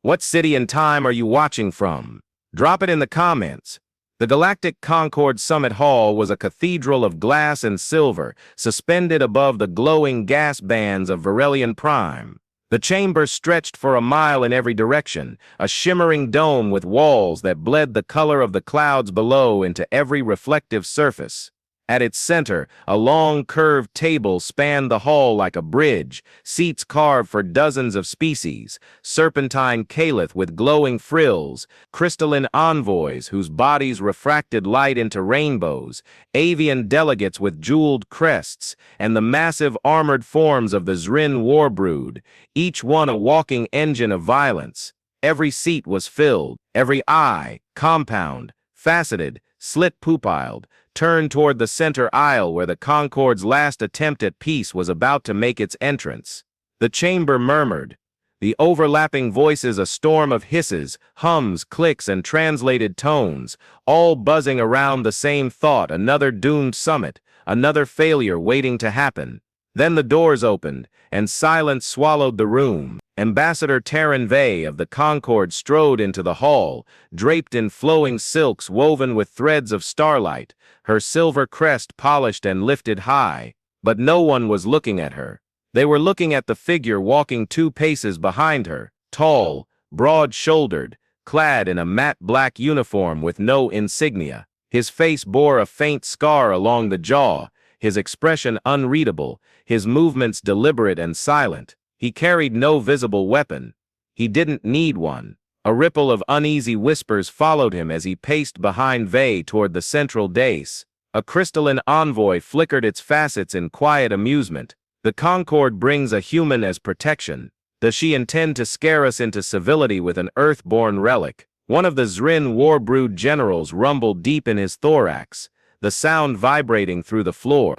What city and time are you watching from? Drop it in the comments. The Galactic Concord Summit Hall was a cathedral of glass and silver, suspended above the glowing gas bands of Verelian Prime. The chamber stretched for a mile in every direction, a shimmering dome with walls that bled the color of the clouds below into every reflective surface. At its center, a long curved table spanned the hall like a bridge, seats carved for dozens of species, serpentine caliph with glowing frills, crystalline envoys whose bodies refracted light into rainbows, avian delegates with jeweled crests, and the massive armored forms of the Zrin warbrood, each one a walking engine of violence. Every seat was filled, every eye, compound, faceted, slit-pupilled, turned toward the center aisle where the Concord's last attempt at peace was about to make its entrance. The chamber murmured, the overlapping voices a storm of hisses, hums, clicks, and translated tones, all buzzing around the same thought: another doomed summit, another failure waiting to happen. Then the doors opened, and silence swallowed the room. Ambassador Taryn Vey of the Concord strode into the hall, draped in flowing silks woven with threads of starlight, her silver crest polished and lifted high. But no one was looking at her. They were looking at the figure walking 2 paces behind her, tall, broad-shouldered, clad in a matte black uniform with no insignia. His face bore a faint scar along the jaw, his expression unreadable, his movements deliberate and silent. He carried no visible weapon. He didn't need one. A ripple of uneasy whispers followed him as he paced behind Vey toward the central dais. A crystalline envoy flickered its facets in quiet amusement. The Concord brings a human as protection. Does she intend to scare us into civility with an earth-born relic? One of the Zrin warbrood generals rumbled deep in his thorax, the sound vibrating through the floor.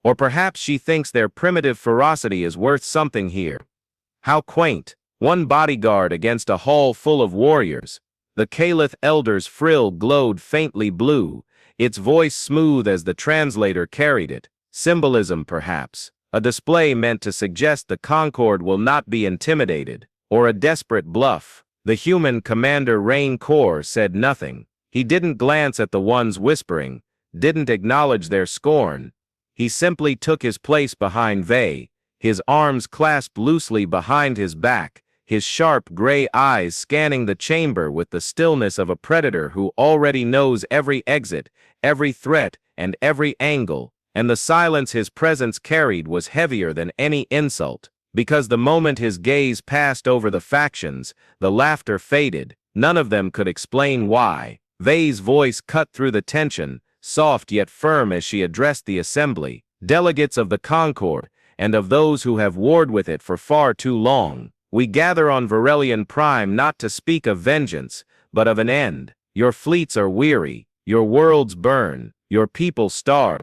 Or perhaps she thinks their primitive ferocity is worth something here. How quaint. One bodyguard against a hall full of warriors. The Caliph elder's frill glowed faintly blue, its voice smooth as the translator carried it. Symbolism, perhaps. A display meant to suggest the Concord will not be intimidated. Or a desperate bluff. The human Commander Rain Kor said nothing. He didn't glance at the ones whispering, didn't acknowledge their scorn. He simply took his place behind Vey, his arms clasped loosely behind his back, his sharp gray eyes scanning the chamber with the stillness of a predator who already knows every exit, every threat, and every angle. And the silence his presence carried was heavier than any insult, because the moment his gaze passed over the factions, the laughter faded. None of them could explain why. Vey's voice cut through the tension, soft yet firm as she addressed the assembly, delegates of the Concord, and of those who have warred with it for far too long. We gather on Verelian Prime not to speak of vengeance, but of an end. Your fleets are weary, your worlds burn, your people starve.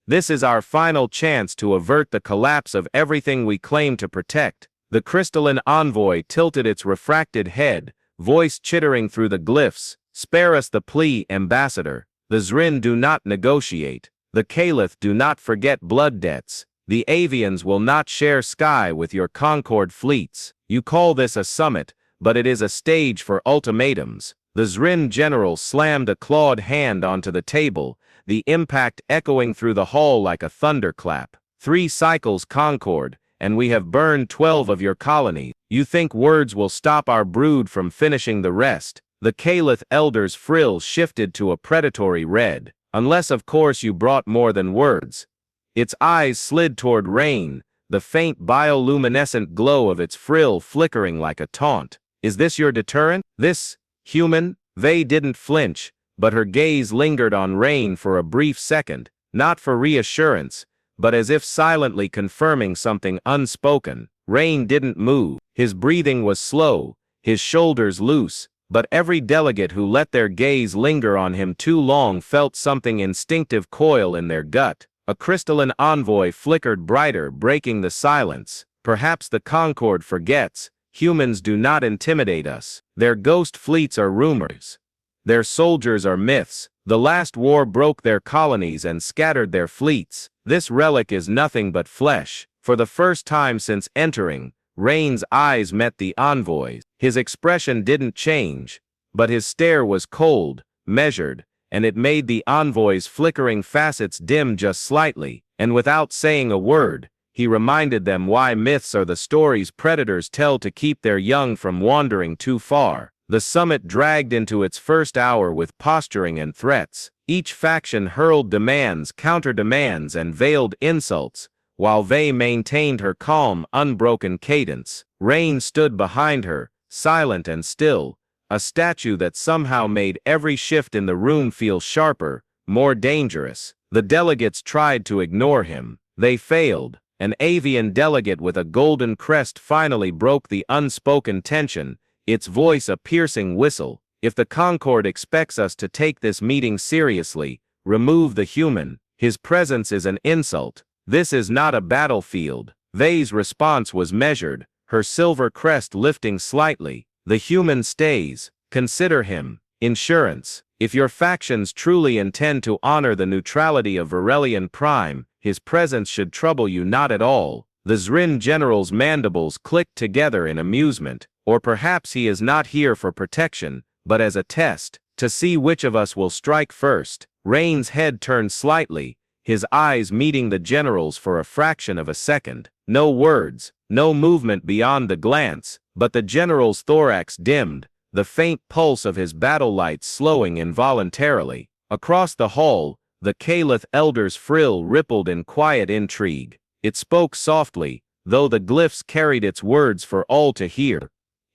This is our final chance to avert the collapse of everything we claim to protect. The crystalline envoy tilted its refracted head, voice chittering through the glyphs. Spare us the plea, Ambassador. The Zrin do not negotiate. The Caliph do not forget blood debts. The Avians will not share sky with your Concord fleets. You call this a summit, but it is a stage for ultimatums. The Zrin general slammed a clawed hand onto the table, the impact echoing through the hall like a thunderclap. 3 cycles, Concord, and we have burned 12 of your colonies. You think words will stop our brood from finishing the rest? The Caliph elder's frill shifted to a predatory red. Unless of course you brought more than words. Its eyes slid toward Rain, the faint bioluminescent glow of its frill flickering like a taunt. Is this your deterrent? This, human? Vey didn't flinch, but her gaze lingered on Rain for a brief second, not for reassurance, but as if silently confirming something unspoken. Rain didn't move. His breathing was slow, his shoulders loose. But every delegate who let their gaze linger on him too long felt something instinctive coil in their gut. A crystalline envoy flickered brighter, breaking the silence. Perhaps the Concord forgets. Humans do not intimidate us. Their ghost fleets are rumors. Their soldiers are myths. The last war broke their colonies and scattered their fleets. This relic is nothing but flesh. For the first time since entering, Rain's eyes met the envoy's. His expression didn't change, but his stare was cold, measured, and it made the envoy's flickering facets dim just slightly, and without saying a word, he reminded them why myths are the stories predators tell to keep their young from wandering too far. The summit dragged into its first hour with posturing and threats. Each faction hurled demands, counter-demands, and veiled insults, while Vey maintained her calm, unbroken cadence. Rain stood behind her, silent and still, a statue that somehow made every shift in the room feel sharper, more dangerous. The delegates tried to ignore him. They failed. An avian delegate with a golden crest finally broke the unspoken tension, its voice a piercing whistle. If the Concord expects us to take this meeting seriously, remove the human. His presence is an insult. This is not a battlefield. Vey's response was measured, her silver crest lifting slightly. The human stays. Consider him. Insurance. If your factions truly intend to honor the neutrality of Varelian Prime, his presence should trouble you not at all. The Zrin general's mandibles clicked together in amusement. Or perhaps he is not here for protection, but as a test, to see which of us will strike first. Rain's head turned slightly, his eyes meeting the general's for a fraction of a second. No words, no movement beyond the glance, but the general's thorax dimmed, the faint pulse of his battle lights slowing involuntarily. Across the hall, the Caliph elder's frill rippled in quiet intrigue. It spoke softly, though the glyphs carried its words for all to hear.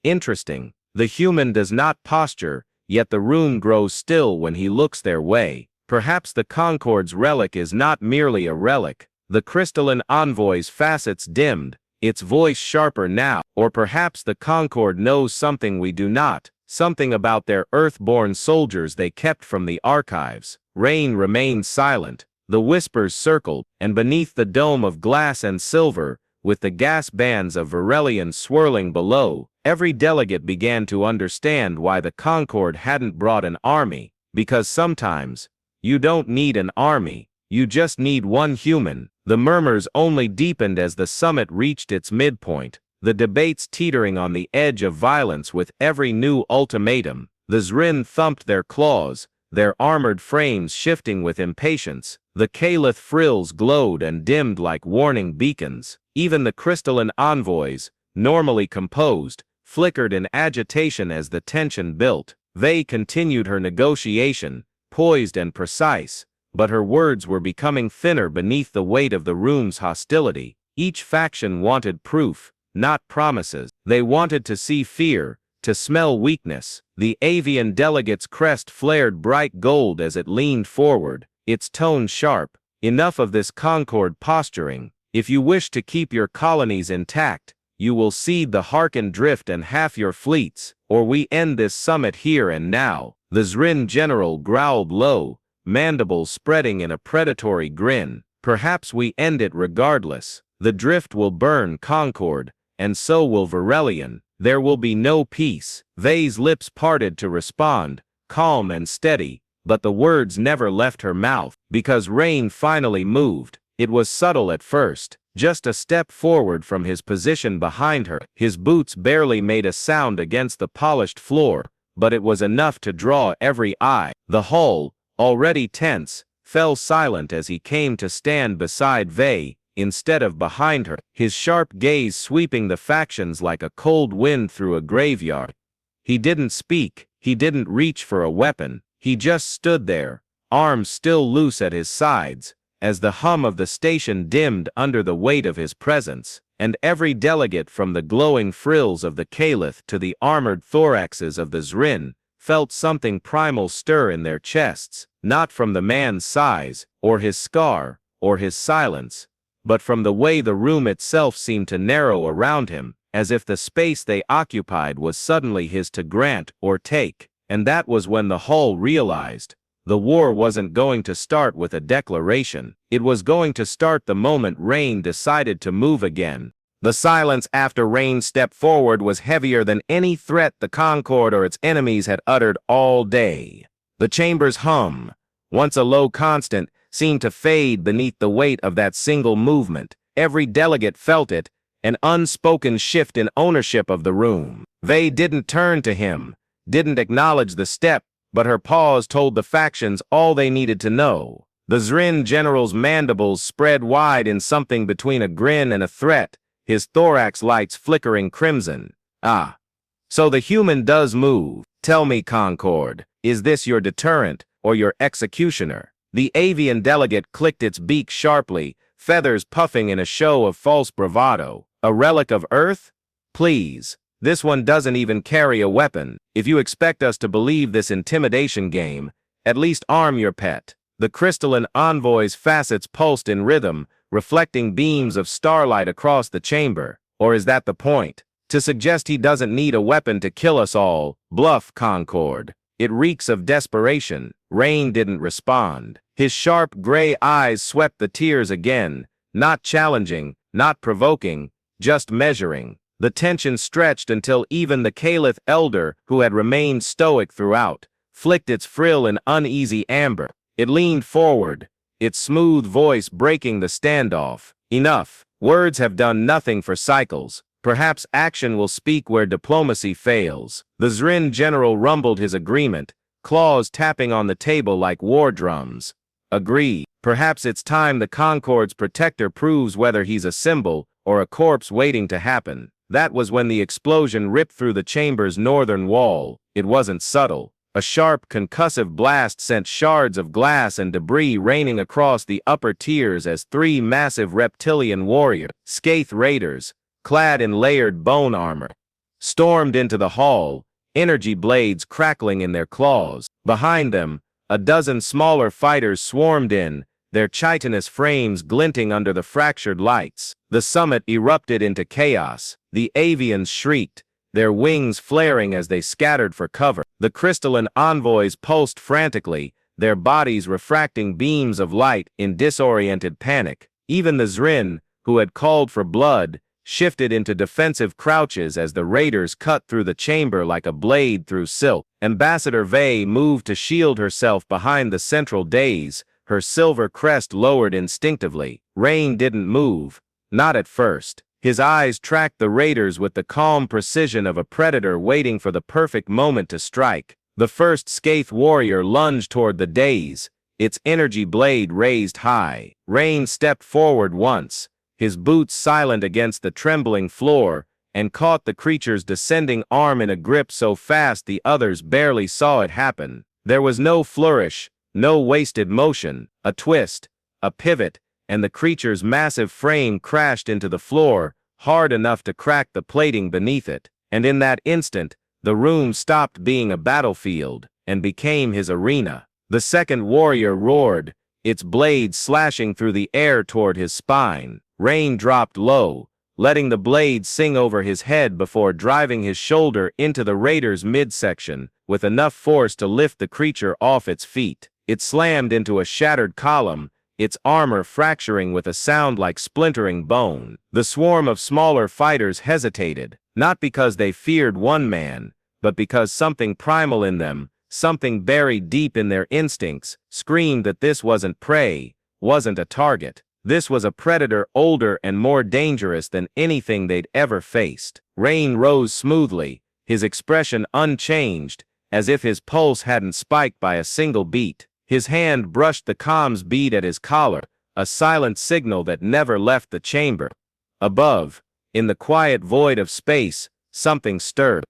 Interesting. The human does not posture, yet the room grows still when he looks their way. Perhaps the Concord's relic is not merely a relic. The crystalline envoy's facets dimmed, its voice sharper now. Or perhaps the Concord knows something we do not, something about their earth-born soldiers they kept from the archives. Rain remained silent. The whispers circled, and beneath the dome of glass and silver, with the gas bands of Varelian swirling below, every delegate began to understand why the Concord hadn't brought an army, because sometimes, you don't need an army, you just need one human. The murmurs only deepened as the summit reached its midpoint, the debates teetering on the edge of violence with every new ultimatum. The Zrin thumped their claws, their armored frames shifting with impatience. The Caliph frills glowed and dimmed like warning beacons. Even the crystalline envoys, normally composed, flickered in agitation as the tension built. Vey continued her negotiation, poised and precise, but her words were becoming thinner beneath the weight of the room's hostility. Each faction wanted proof, not promises. They wanted to see fear, to smell weakness. The avian delegate's crest flared bright gold as it leaned forward, its tone sharp. Enough of this Concord posturing. If you wish to keep your colonies intact, you will cede the Harkin drift and half your fleets, or we end this summit here and now. The Zrin general growled low, mandibles spreading in a predatory grin. Perhaps we end it regardless. The drift will burn Concord, and so will Varelian. There will be no peace. Vey's lips parted to respond, calm and steady, but the words never left her mouth, because Rain finally moved. It was subtle at first, just a step forward from his position behind her. His boots barely made a sound against the polished floor, but it was enough to draw every eye. The hall, already tense, fell silent as he came to stand beside Vey, instead of behind her, his sharp gaze sweeping the factions like a cold wind through a graveyard. He didn't speak, he didn't reach for a weapon, he just stood there, arms still loose at his sides, as the hum of the station dimmed under the weight of his presence, and every delegate from the glowing frills of the Caliph to the armored thoraxes of the Zrin felt something primal stir in their chests, not from the man's size, or his scar, or his silence, but from the way the room itself seemed to narrow around him, as if the space they occupied was suddenly his to grant or take. And that was when the hall realized, the war wasn't going to start with a declaration. It was going to start the moment Rain decided to move again. The silence after Rain stepped forward was heavier than any threat the Concord or its enemies had uttered all day. The chamber's hum, once a low constant, seemed to fade beneath the weight of that single movement. Every delegate felt it, an unspoken shift in ownership of the room. Vey didn't turn to him, didn't acknowledge the step, but her pause told the factions all they needed to know. The Zrin general's mandibles spread wide in something between a grin and a threat, his thorax lights flickering crimson. Ah. So the human does move. Tell me, Concord, is this your deterrent or your executioner? The avian delegate clicked its beak sharply, feathers puffing in a show of false bravado. A relic of Earth? Please. This one doesn't even carry a weapon. If you expect us to believe this intimidation game, at least arm your pet. The crystalline envoy's facets pulsed in rhythm, reflecting beams of starlight across the chamber. Or is that the point? To suggest he doesn't need a weapon to kill us all? Bluff, Concord. It reeks of desperation. Rain didn't respond. His sharp gray eyes swept the tears again, not challenging, not provoking, just measuring. The tension stretched until even the Caliph elder, who had remained stoic throughout, flicked its frill in uneasy amber. It leaned forward, its smooth voice breaking the standoff. Enough. Words have done nothing for cycles. Perhaps action will speak where diplomacy fails. The Zrin general rumbled his agreement, claws tapping on the table like war drums. Agree. Perhaps it's time the Concord's protector proves whether he's a symbol or a corpse waiting to happen. That was when the explosion ripped through the chamber's northern wall. It wasn't subtle. A sharp, concussive blast sent shards of glass and debris raining across the upper tiers as three massive reptilian warriors, Skaith raiders, clad in layered bone armor, stormed into the hall, energy blades crackling in their claws. Behind them, a dozen smaller fighters swarmed in, their chitinous frames glinting under the fractured lights. The summit erupted into chaos. The avians shrieked, their wings flaring as they scattered for cover. The crystalline envoys pulsed frantically, their bodies refracting beams of light in disoriented panic. Even the Zrin, who had called for blood, shifted into defensive crouches as the raiders cut through the chamber like a blade through silk. Ambassador Vey moved to shield herself behind the central dais, her silver crest lowered instinctively. Rain didn't move, not at first. His eyes tracked the raiders with the calm precision of a predator waiting for the perfect moment to strike. The first Skaith warrior lunged toward the dais, its energy blade raised high. Rain stepped forward once, his boots silent against the trembling floor, and caught the creature's descending arm in a grip so fast the others barely saw it happen. There was no flourish, no wasted motion, a twist, a pivot, and the creature's massive frame crashed into the floor, hard enough to crack the plating beneath it. And in that instant, the room stopped being a battlefield and became his arena. The second warrior roared, its blade slashing through the air toward his spine. Rain dropped low, letting the blade sing over his head before driving his shoulder into the raider's midsection, with enough force to lift the creature off its feet. It slammed into a shattered column, its armor fracturing with a sound like splintering bone. The swarm of smaller fighters hesitated, not because they feared one man, but because something primal in them, something buried deep in their instincts, screamed that this wasn't prey, wasn't a target. This was a predator older and more dangerous than anything they'd ever faced. Rain rose smoothly, his expression unchanged, as if his pulse hadn't spiked by a single beat. His hand brushed the comms bead at his collar, a silent signal that never left the chamber. Above, in the quiet void of space, something stirred.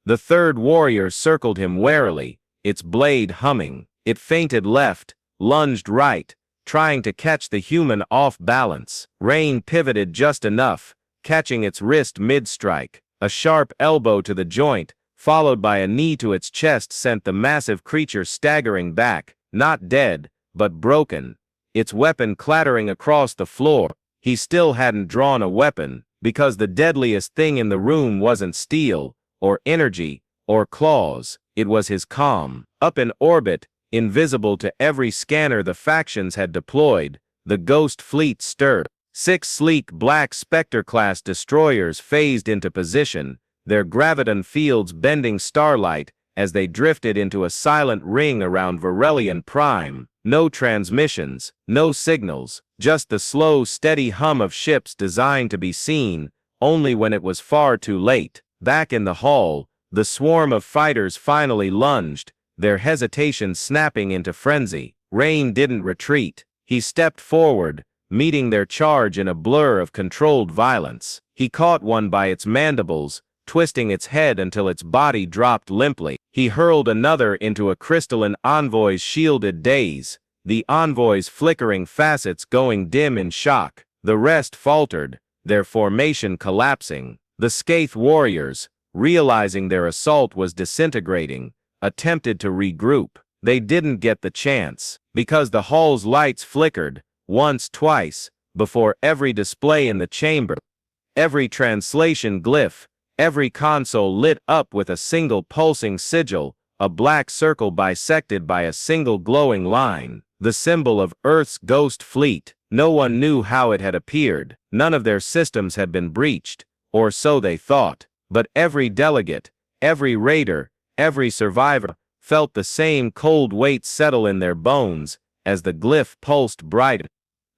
The third warrior circled him warily, its blade humming. It feinted left, lunged right, trying to catch the human off balance. Rain pivoted just enough, catching its wrist mid-strike. A sharp elbow to the joint, followed by a knee to its chest, sent the massive creature staggering back, not dead, but broken, its weapon clattering across the floor. He still hadn't drawn a weapon, because the deadliest thing in the room wasn't steel, or energy, or claws. It was his calm. Up in orbit, invisible to every scanner the factions had deployed, the Ghost Fleet stirred. 6 sleek black Spectre-class destroyers phased into position, their graviton fields bending starlight as they drifted into a silent ring around Varelian Prime. No transmissions, no signals, just the slow, steady hum of ships designed to be seen, only when it was far too late. Back in the hall, the swarm of fighters finally lunged, their hesitation snapping into frenzy. Rain didn't retreat. He stepped forward, meeting their charge in a blur of controlled violence. He caught one by its mandibles, twisting its head until its body dropped limply. He hurled another into a crystalline envoy's shielded daze, the envoy's flickering facets going dim in shock. The rest faltered, their formation collapsing. The Scathe warriors, realizing their assault was disintegrating, attempted to regroup. They didn't get the chance, because the hall's lights flickered, once, twice, before every display in the chamber. Every translation glyph, every console lit up with a single pulsing sigil, a black circle bisected by a single glowing line, the symbol of Earth's ghost fleet. No one knew how it had appeared. None of their systems had been breached, or so they thought. But every delegate, every raider, every survivor felt the same cold weight settle in their bones as the glyph pulsed brighter.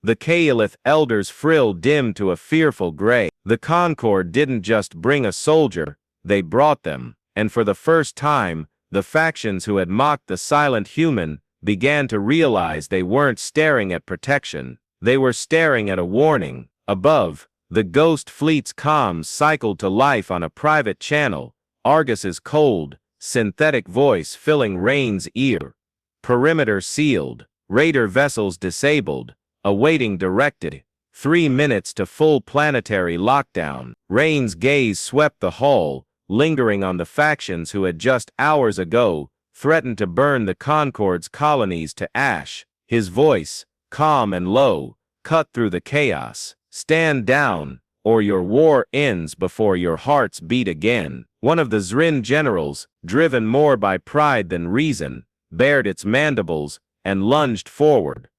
The Kaelith elders' frill dimmed to a fearful gray. The Concord didn't just bring a soldier, they brought them. And for the first time, the factions who had mocked the silent human began to realize they weren't staring at protection. They were staring at a warning. Above, the ghost fleet's comms cycled to life on a private channel, Argus's cold, synthetic voice filling Rain's ear. Perimeter sealed, raider vessels disabled, awaiting directed. 3 minutes to full planetary lockdown. Rain's gaze swept the hall, lingering on the factions who had just hours ago threatened to burn the Concord's colonies to ash. His voice, calm and low, cut through the chaos. Stand down, or your war ends before your hearts beat again. One of the Zrin generals, driven more by pride than reason, bared its mandibles and lunged forward,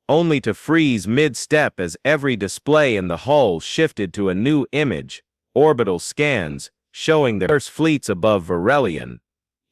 only to freeze mid-step as every display in the hull shifted to a new image, orbital scans, showing the Earth's fleets above Varelion,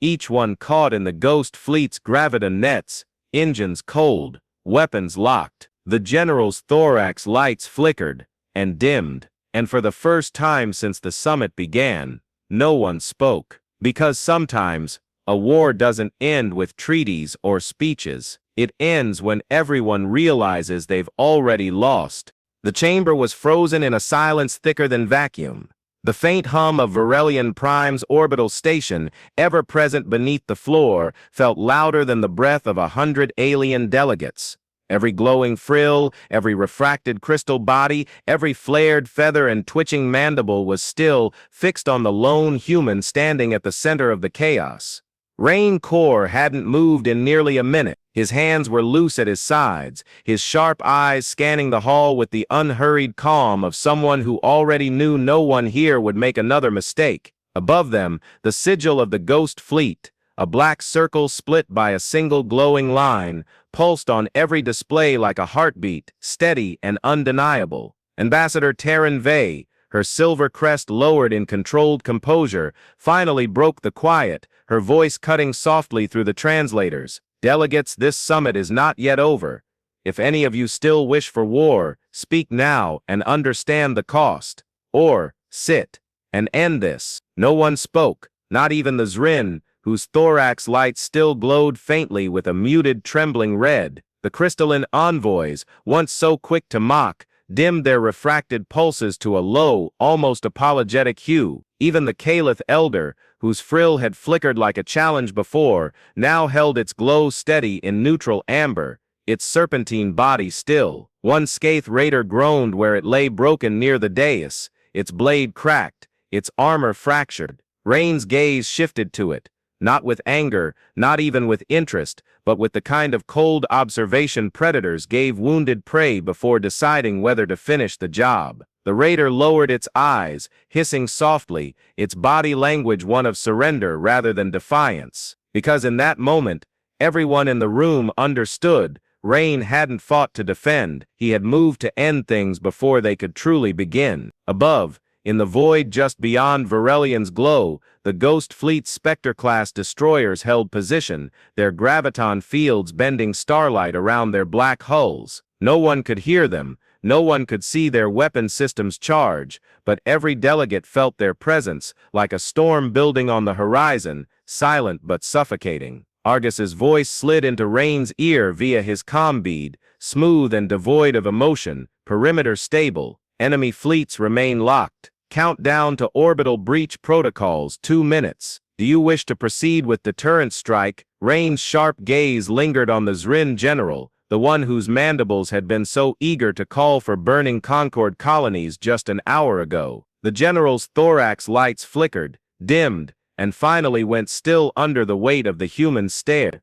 each one caught in the ghost fleet's gravita nets, engines cold, weapons locked. The general's thorax lights flickered and dimmed, and for the first time since the summit began, no one spoke. Because sometimes, a war doesn't end with treaties or speeches. It ends when everyone realizes they've already lost. The chamber was frozen in a silence thicker than vacuum. The faint hum of Varelion Prime's orbital station, ever present beneath the floor, felt louder than the breath of 100 alien delegates. Every glowing frill, every refracted crystal body, every flared feather and twitching mandible was still fixed on the lone human standing at the center of the chaos. Rain Core hadn't moved in nearly a minute. His hands were loose at his sides, his sharp eyes scanning the hall with the unhurried calm of someone who already knew no one here would make another mistake. Above them, the sigil of the Ghost Fleet, a black circle split by a single glowing line, pulsed on every display like a heartbeat, steady and undeniable. Ambassador Taryn Vey, her silver crest lowered in controlled composure, finally broke the quiet, her voice cutting softly through the translators. Delegates, this summit is not yet over. If any of you still wish for war, speak now and understand the cost. Or, sit and end this. No one spoke, not even the Zrin, whose thorax lights still glowed faintly with a muted trembling red. The crystalline envoys, once so quick to mock, dimmed their refracted pulses to a low, almost apologetic hue. Even the Kaelith elder, whose frill had flickered like a challenge before, now held its glow steady in neutral amber, its serpentine body still. One Scathe raider groaned where it lay broken near the dais, its blade cracked, its armor fractured. Rain's gaze shifted to it, not with anger, not even with interest, but with the kind of cold observation predators gave wounded prey before deciding whether to finish the job. The raider lowered its eyes, hissing softly, its body language one of surrender rather than defiance. Because in that moment, everyone in the room understood, Rain hadn't fought to defend, he had moved to end things before they could truly begin. Above, in the void just beyond Varelion's glow, the Ghost Fleet's Spectre-class destroyers held position, their graviton fields bending starlight around their black hulls. No one could hear them, No one could see their weapon systems charge, but every delegate felt their presence, like a storm building on the horizon, silent but suffocating. Argus's voice slid into Rain's ear via his comm bead, smooth and devoid of emotion, perimeter stable, enemy fleets remain locked. Countdown to orbital breach protocols, 2 minutes. Do you wish to proceed with deterrent strike? Rain's sharp gaze lingered on the Zrin general, the one whose mandibles had been so eager to call for burning Concord colonies just an hour ago. The general's thorax lights flickered, dimmed, and finally went still under the weight of the human stare.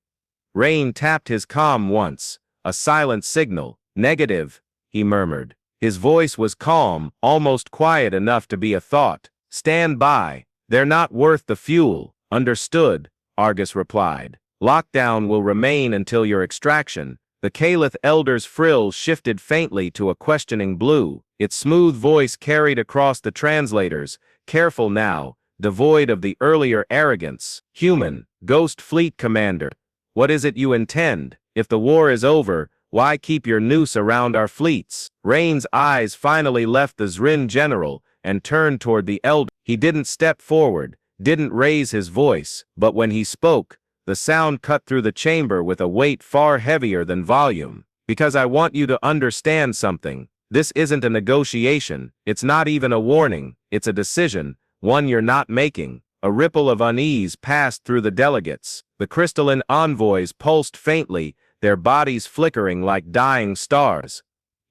Rain tapped his comm once, a silent signal. Negative, he murmured. His voice was calm, almost quiet enough to be a thought. Stand by. They're not worth the fuel. Understood, Argus replied. Lockdown will remain until your extraction. The Caliph Elder's frill shifted faintly to a questioning blue. Its smooth voice carried across the translators. Careful now, devoid of the earlier arrogance. Human, Ghost Fleet Commander. What is it you intend? If the war is over, why keep your noose around our fleets? Rain's eyes finally left the Zrin general and turned toward the elder. He didn't step forward, didn't raise his voice, but when he spoke, the sound cut through the chamber with a weight far heavier than volume. Because I want you to understand something. This isn't a negotiation, it's not even a warning, it's a decision, one you're not making. A ripple of unease passed through the delegates. The crystalline envoys pulsed faintly, their bodies flickering like dying stars.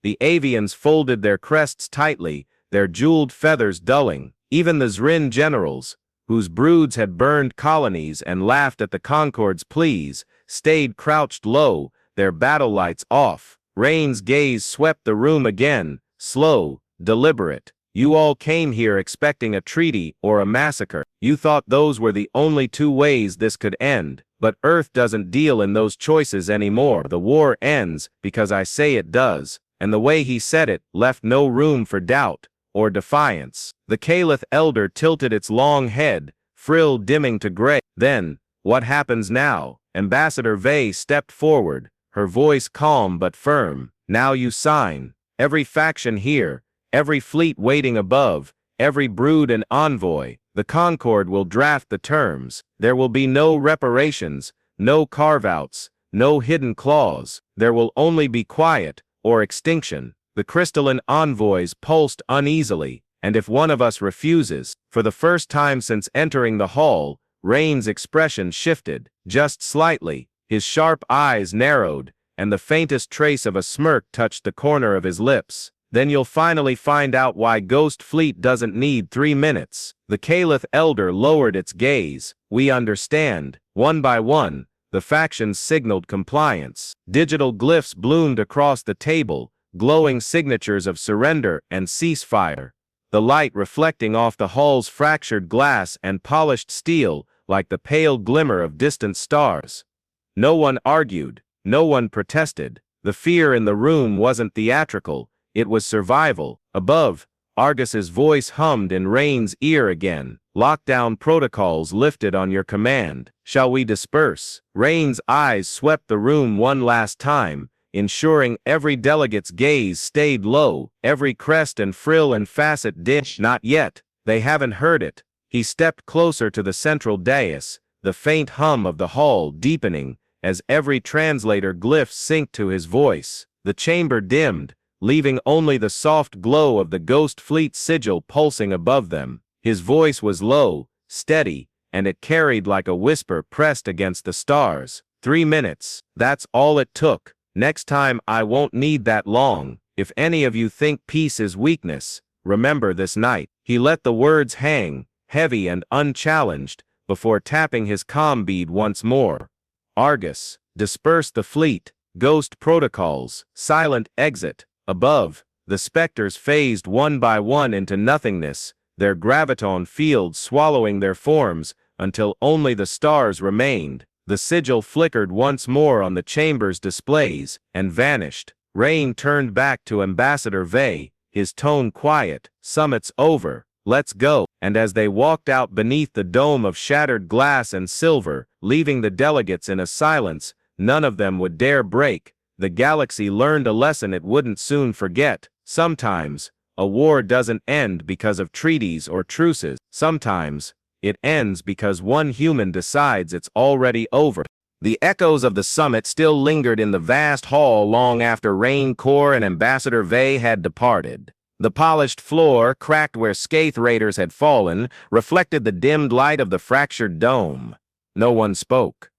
The avians folded their crests tightly, their jeweled feathers dulling. Even the Zrin generals, whose broods had burned colonies and laughed at the Concord's pleas, stayed crouched low, their battle lights off. Rain's gaze swept the room again, slow, deliberate. You all came here expecting a treaty or a massacre. You thought those were the only 2 ways this could end. But Earth doesn't deal in those choices anymore. The war ends because I say it does. And the way he said it left no room for doubt or defiance. The Caliph Elder tilted its long head, frill dimming to gray. Then, what happens now? Ambassador Vey stepped forward, her voice calm but firm. Now you sign. Every faction here, every fleet waiting above, every brood and envoy, the Concord will draft the terms. There will be no reparations, no carve-outs, no hidden clause. There will only be quiet or extinction. The crystalline envoys pulsed uneasily, and if one of us refuses, for the first time since entering the hall, Rain's expression shifted, just slightly. His sharp eyes narrowed, and the faintest trace of a smirk touched the corner of his lips. Then you'll finally find out why Ghost Fleet doesn't need 3 minutes. The Caliph Elder lowered its gaze. We understand. One by one, the factions signaled compliance. Digital glyphs bloomed across the table, glowing signatures of surrender and ceasefire. The light reflecting off the hall's fractured glass and polished steel like the pale glimmer of distant stars. No one argued. No one protested. The fear in the room wasn't theatrical. It was survival. Above, Argus's voice hummed in Rain's ear again. Lockdown protocols lifted on your command. Shall we disperse? Rain's eyes swept the room one last time, ensuring every delegate's gaze stayed low, every crest and frill and facet dish. Not yet. They haven't heard it. He stepped closer to the central dais, the faint hum of the hall deepening as every translator glyph synced to his voice. The chamber dimmed, leaving only the soft glow of the Ghost Fleet sigil pulsing above them. His voice was low, steady, and it carried like a whisper pressed against the stars. 3 minutes. That's all it took. Next time I won't need that long. If any of you think peace is weakness, remember this night. He let the words hang, heavy and unchallenged, before tapping his comm bead once more. Argus, disperse the fleet. Ghost protocols, silent exit. Above, the specters phased one by one into nothingness, their graviton fields swallowing their forms until only the stars remained. The sigil flickered once more on the chamber's displays and vanished. Rain turned back to Ambassador Vey, his tone quiet. Summit's over. Let's go. And as they walked out beneath the dome of shattered glass and silver, leaving the delegates in a silence none of them would dare break, the galaxy learned a lesson it wouldn't soon forget. Sometimes, a war doesn't end because of treaties or truces. Sometimes, it ends because one human decides it's already over. The echoes of the summit still lingered in the vast hall long after Rain Corps and Ambassador Vey had departed. The polished floor, cracked where Scathe raiders had fallen, reflected the dimmed light of the fractured dome. No one spoke.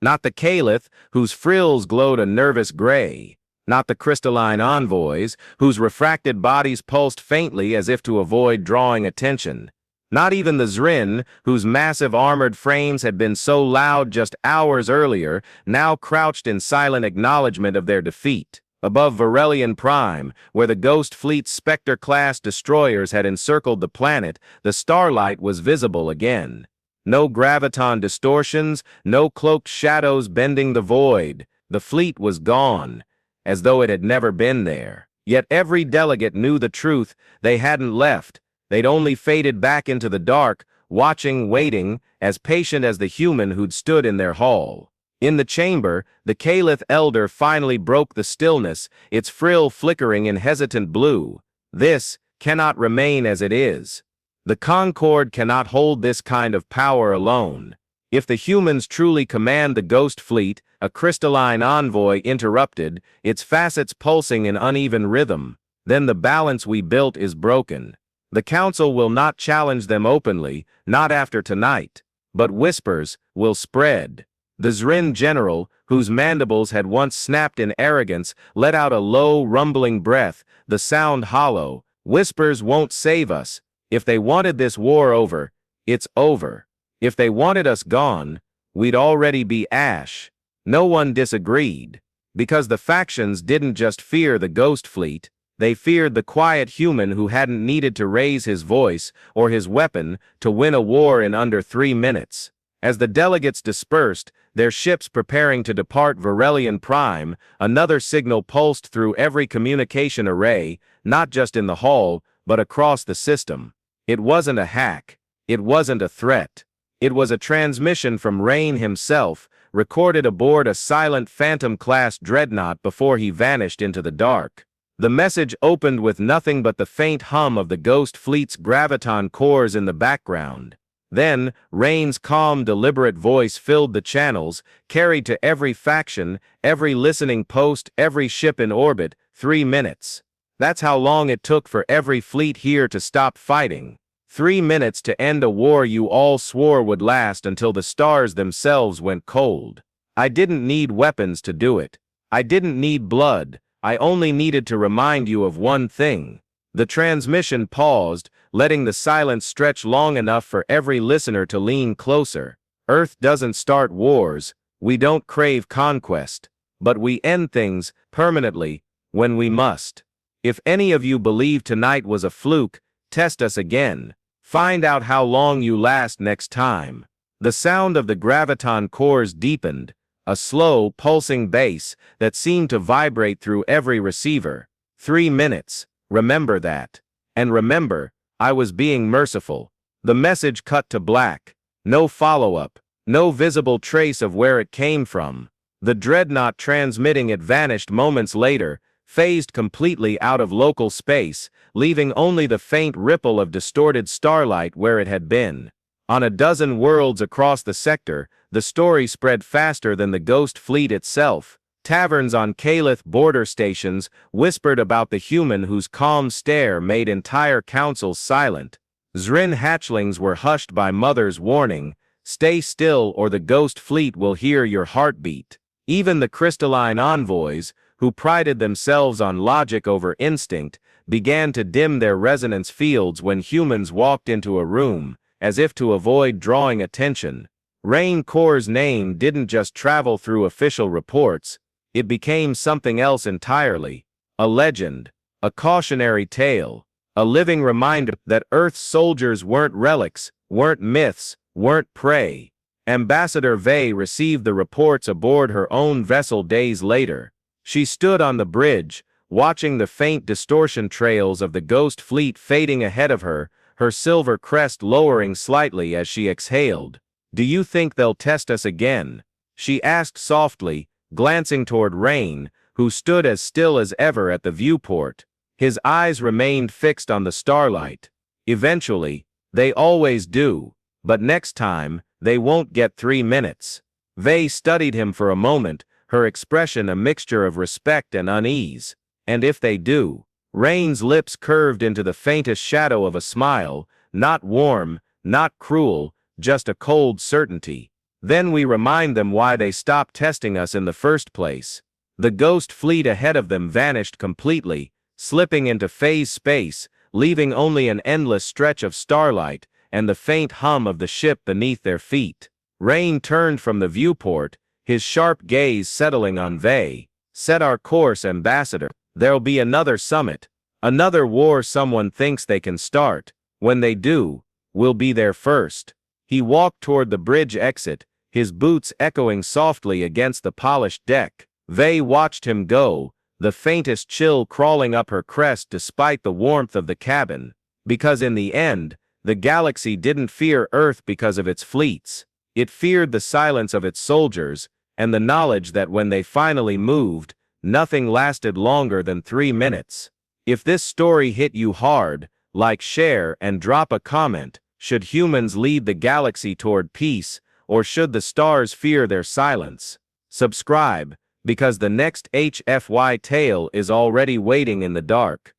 Not the Caliph, whose frills glowed a nervous gray. Not the crystalline envoys, whose refracted bodies pulsed faintly as if to avoid drawing attention. Not even the Zrin, whose massive armored frames had been so loud just hours earlier, now crouched in silent acknowledgement of their defeat. Above Varelian Prime, where the Ghost Fleet's Spectre-class destroyers had encircled the planet, the starlight was visible again. No graviton distortions, no cloaked shadows bending the void. The fleet was gone, as though it had never been there. Yet every delegate knew the truth. They hadn't left. They'd only faded back into the dark, watching, waiting, as patient as the human who'd stood in their hall. In the chamber, the Caliph Elder finally broke the stillness, its frill flickering in hesitant blue. This cannot remain as it is. The Concord cannot hold this kind of power alone. If the humans truly command the Ghost Fleet, a crystalline envoy interrupted, its facets pulsing in uneven rhythm, then the balance we built is broken. The Council will not challenge them openly, not after tonight, but whispers will spread. The Zrin general, whose mandibles had once snapped in arrogance, let out a low, rumbling breath, the sound hollow. Whispers won't save us. If they wanted this war over, it's over. If they wanted us gone, we'd already be ash. No one disagreed, because the factions didn't just fear the Ghost Fleet. They feared the quiet human who hadn't needed to raise his voice or his weapon to win a war in under 3 minutes. As the delegates dispersed, their ships preparing to depart Varelian Prime, another signal pulsed through every communication array, not just in the hall, but across the system. It wasn't a hack. It wasn't a threat. It was a transmission from Rain himself, recorded aboard a silent Phantom-class dreadnought before he vanished into the dark. The message opened with nothing but the faint hum of the Ghost Fleet's graviton cores in the background. Then, Rain's calm, deliberate voice filled the channels, carried to every faction, every listening post, every ship in orbit. 3 minutes. That's how long it took for every fleet here to stop fighting. 3 minutes to end a war you all swore would last until the stars themselves went cold. I didn't need weapons to do it. I didn't need blood. I only needed to remind you of one thing. The transmission paused, letting the silence stretch long enough for every listener to lean closer. Earth doesn't start wars. We don't crave conquest. But we end things, permanently, when we must. If any of you believe tonight was a fluke, test us again. Find out how long you last next time. The sound of the graviton cores deepened, a slow, pulsing bass that seemed to vibrate through every receiver. 3 minutes. Remember that. And remember, I was being merciful. The message cut to black. No follow-up. No visible trace of where it came from. The dreadnought transmitting it vanished moments later, phased completely out of local space, leaving only the faint ripple of distorted starlight where it had been. On a dozen worlds across the sector, the story spread faster than the Ghost Fleet itself. Taverns on Caliph border stations whispered about the human whose calm stare made entire councils silent. Zrin hatchlings were hushed by Mother's warning, "Stay still or the Ghost Fleet will hear your heartbeat." Even the crystalline envoys, who prided themselves on logic over instinct, began to dim their resonance fields when humans walked into a room, as if to avoid drawing attention. Rain Corps' name didn't just travel through official reports, it became something else entirely. A legend, a cautionary tale, a living reminder that Earth's soldiers weren't relics, weren't myths, weren't prey. Ambassador Vey received the reports aboard her own vessel days later. She stood on the bridge, watching the faint distortion trails of the Ghost Fleet fading ahead of her, her silver crest lowering slightly as she exhaled. "Do you think they'll test us again?" she asked softly, glancing toward Rain, who stood as still as ever at the viewport. His eyes remained fixed on the starlight. Eventually, they always do, but next time, they won't get 3 minutes. Vey studied him for a moment, her expression a mixture of respect and unease. And if they do? Rain's lips curved into the faintest shadow of a smile, not warm, not cruel, just a cold certainty. Then we remind them why they stopped testing us in the first place. The ghost fleet ahead of them vanished completely, slipping into phase space, leaving only an endless stretch of starlight and the faint hum of the ship beneath their feet. Rain turned from the viewport, his sharp gaze settling on Vey. Set our course, Ambassador. There'll be another summit, another war someone thinks they can start. When they do, we'll be there first. He walked toward the bridge exit, his boots echoing softly against the polished deck. Vey watched him go, the faintest chill crawling up her crest despite the warmth of the cabin. Because in the end, the galaxy didn't fear Earth because of its fleets. It feared the silence of its soldiers, and the knowledge that when they finally moved, nothing lasted longer than 3 minutes. If this story hit you hard, like, share, and drop a comment. Should humans lead the galaxy toward peace, or should the stars fear their silence? Subscribe, because the next HFY tale is already waiting in the dark.